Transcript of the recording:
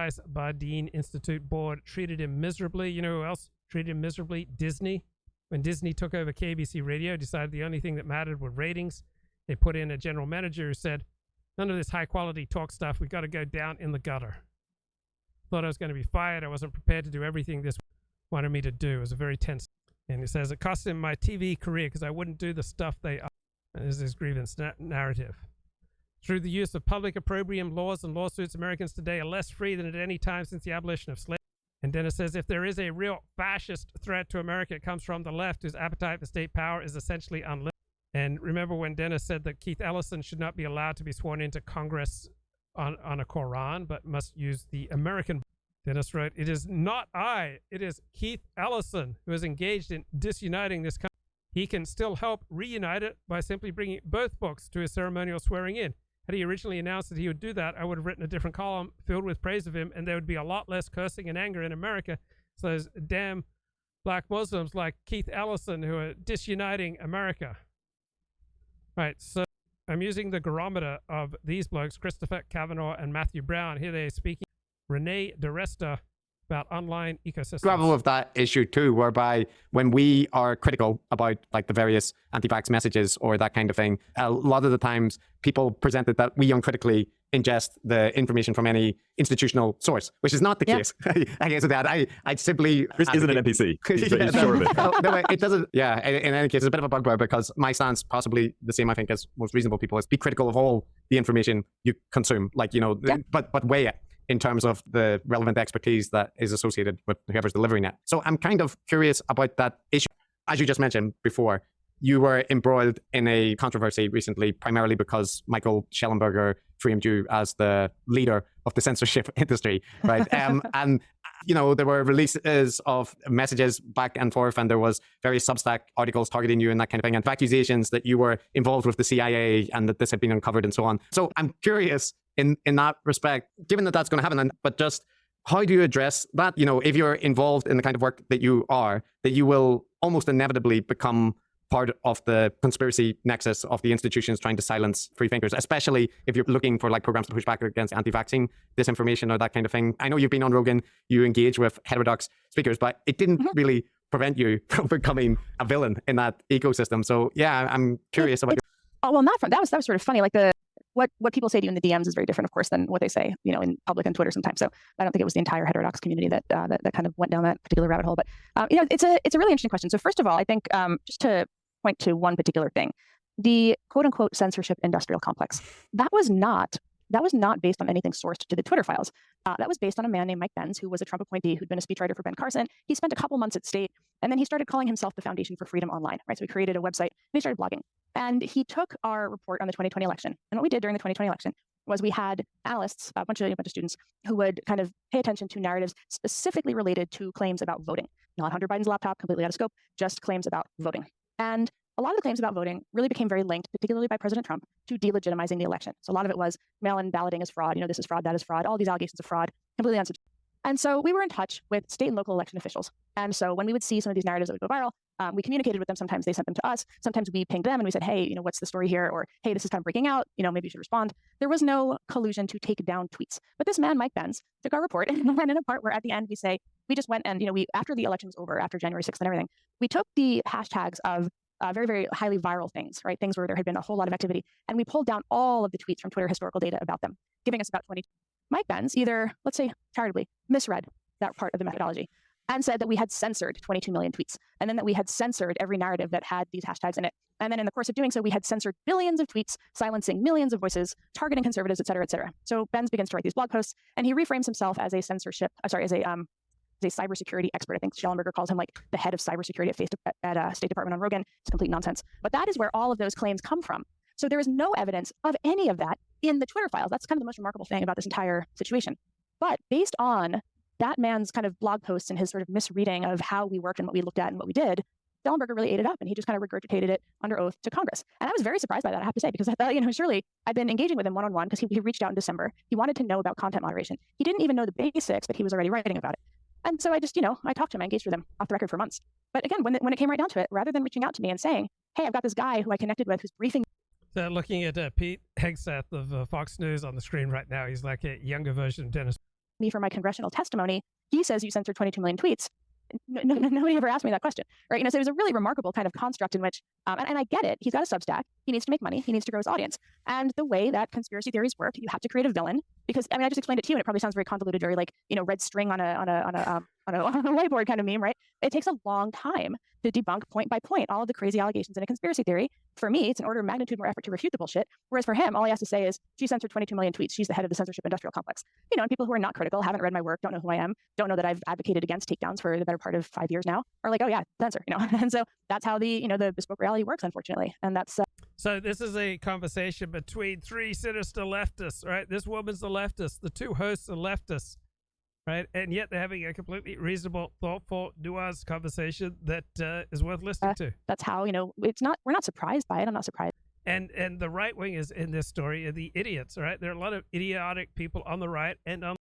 Brandeis Bardeen Institute board treated him miserably. You know who else treated him miserably? Disney. When Disney took over KBC Radio, decided the only thing that mattered were ratings. They put in a general manager who said, none of this high-quality talk stuff. We've got to go down in the gutter. Thought I was going to be fired. I wasn't prepared to do everything this wanted me to do. It was a very tense. And he says, it cost him my TV career because I wouldn't do the stuff they are. And this is his grievance narrative. Through the use of public opprobrium laws and lawsuits, Americans today are less free than at any time since the abolition of slavery. And Dennis says, if there is a real fascist threat to America, it comes from the left, whose appetite for state power is essentially unlimited. And remember when Dennis said that Keith Ellison should not be allowed to be sworn into Congress on a Quran, but must use the American. Dennis wrote, it is not I, it is Keith Ellison who is engaged in disuniting this country. He can still help reunite it by simply bringing both books to his ceremonial swearing in. Had he originally announced that he would do that, I would have written a different column filled with praise of him, and there would be a lot less cursing and anger in America. So those damn black Muslims like Keith Ellison who are disuniting America. Right, so I'm using the garometer of these blokes, Christopher Kavanaugh and Matthew Brown. Here they are speaking. Renee DeResta about online ecosystems. Gravel of that issue too, whereby when we are critical about like the various anti-vax messages or that kind of thing, a lot of the times people presented that we uncritically ingest the information from any institutional source, which is not the case. I guess that I simply Chris isn't an NPC. He's sure of it. No, it doesn't. Yeah, in any case, it's a bit of a bugbear because my stance, possibly the same, I think, as most reasonable people, is be critical of all the information you consume. Like, you know, but weigh it in terms of the relevant expertise that is associated with whoever's delivering it. So I'm kind of curious about that issue. As you just mentioned before, you were embroiled in a controversy recently, primarily because Michael Schellenberger framed you as the leader of the censorship industry, right? And, you know, there were releases of messages back and forth, and there was various Substack articles targeting you and that kind of thing, and accusations that you were involved with the CIA and that this had been uncovered and so on. So I'm curious in that respect, given that that's going to happen, but just how do you address that? You know, if you're involved in the kind of work that you are, that you will almost inevitably become part of the conspiracy nexus of the institutions trying to silence free thinkers, especially if you're looking for like programs to push back against anti-vaccine disinformation or that kind of thing. I know you've been on Rogan, you engage with heterodox speakers, but it didn't really prevent you from becoming a villain in that ecosystem. So yeah, I'm curious about. Oh well, not from that was sort of funny. Like what people say to you in the DMs is very different, of course, than what they say, you know, in public and Twitter sometimes. So I don't think it was the entire heterodox community that kind of went down that particular rabbit hole. But you know, it's a really interesting question. So first of all, I think just to point to one particular thing, the quote unquote censorship industrial complex, that was not based on anything sourced to the Twitter files. That was based on a man named Mike Benz, who was a Trump appointee who'd been a speechwriter for Ben Carson. He spent a couple months at State, and then he started calling himself the Foundation for Freedom Online, right? So he created a website and he started blogging. And he took our report on the 2020 election. And what we did during the 2020 election was we had analysts, a bunch of students, who would kind of pay attention to narratives specifically related to claims about voting. Not Hunter Biden's laptop, completely out of scope, just claims about voting. And a lot of the claims about voting really became very linked, particularly by President Trump, to delegitimizing the election. So a lot of it was mail-in balloting is fraud, you know, this is fraud, that is fraud, all these allegations of fraud, completely unsubstantiated. And so we were in touch with state and local election officials. And so when we would see some of these narratives that would go viral, we communicated with them. Sometimes they sent them to us. Sometimes we pinged them and we said, hey, you know, what's the story here? Or, hey, this is kind of breaking out. You know, maybe you should respond. There was no collusion to take down tweets. But this man, Mike Benz, took our report and ran in a part where at the end we say, we just went and, you know, after the election was over, after January 6th and everything, we took the hashtags of very, very highly viral things, right? Things where there had been a whole lot of activity. And we pulled down all of the tweets from Twitter historical data about them, giving us about 20. Mike Benz either, let's say charitably, misread that part of the methodology and said that we had censored 22 million tweets, and then that we had censored every narrative that had these hashtags in it. And then in the course of doing so, we had censored billions of tweets, silencing millions of voices, targeting conservatives, et cetera, et cetera. So Benz begins to write these blog posts, and he reframes himself as a cybersecurity expert. I think Schellenberger calls him like the head of cybersecurity at State Department on Rogan. It's complete nonsense. But that is where all of those claims come from. So there is no evidence of any of that in the Twitter files. That's kind of the most remarkable thing about this entire situation. But based on that man's kind of blog posts and his sort of misreading of how we worked and what we looked at and what we did, Schellenberger really ate it up, and he just kind of regurgitated it under oath to Congress. And I was very surprised by that, I have to say, because I thought, you know, surely I've been engaging with him one-on-one because he reached out in December. He wanted to know about content moderation. He didn't even know the basics, but he was already writing about it. And so I just, you know, I talked to him, I engaged with him off the record for months. But again, when it came right down to it, rather than reaching out to me and saying, hey, I've got this guy who I connected with who's briefing. So looking at Pete Hegseth of Fox News on the screen right now, he's like a younger version of Dennis. me for my congressional testimony, he says you censored 22 million tweets. Nobody ever asked me that question, right? So it was a really remarkable kind of construct in which, and I get it. He's got a Substack. He needs to make money. He needs to grow his audience. And the way that conspiracy theories work, you have to create a villain because, I just explained it to you, and it probably sounds very convoluted, very like, red string on a whiteboard kind of meme, right? It takes a long time to debunk point by point all of the crazy allegations in a conspiracy theory. For me, it's an order of magnitude more effort to refute the bullshit. Whereas for him, all he has to say is, she censored 22 million tweets. She's the head of the censorship industrial complex. And people who are not critical, haven't read my work, don't know who I am, don't know that I've advocated against takedowns for the better part of 5 years now, are like, oh yeah, censor, And so that's how the bespoke reality works, unfortunately. And that's So this is a conversation between three sinister leftists, right? This woman's the leftist. The two hosts are leftists, right? And yet they're having a completely reasonable, thoughtful, nuanced conversation that is worth listening to. That's how, we're not surprised by it. I'm not surprised. And the right wing is in this story, the idiots, right? There are a lot of idiotic people on the right and on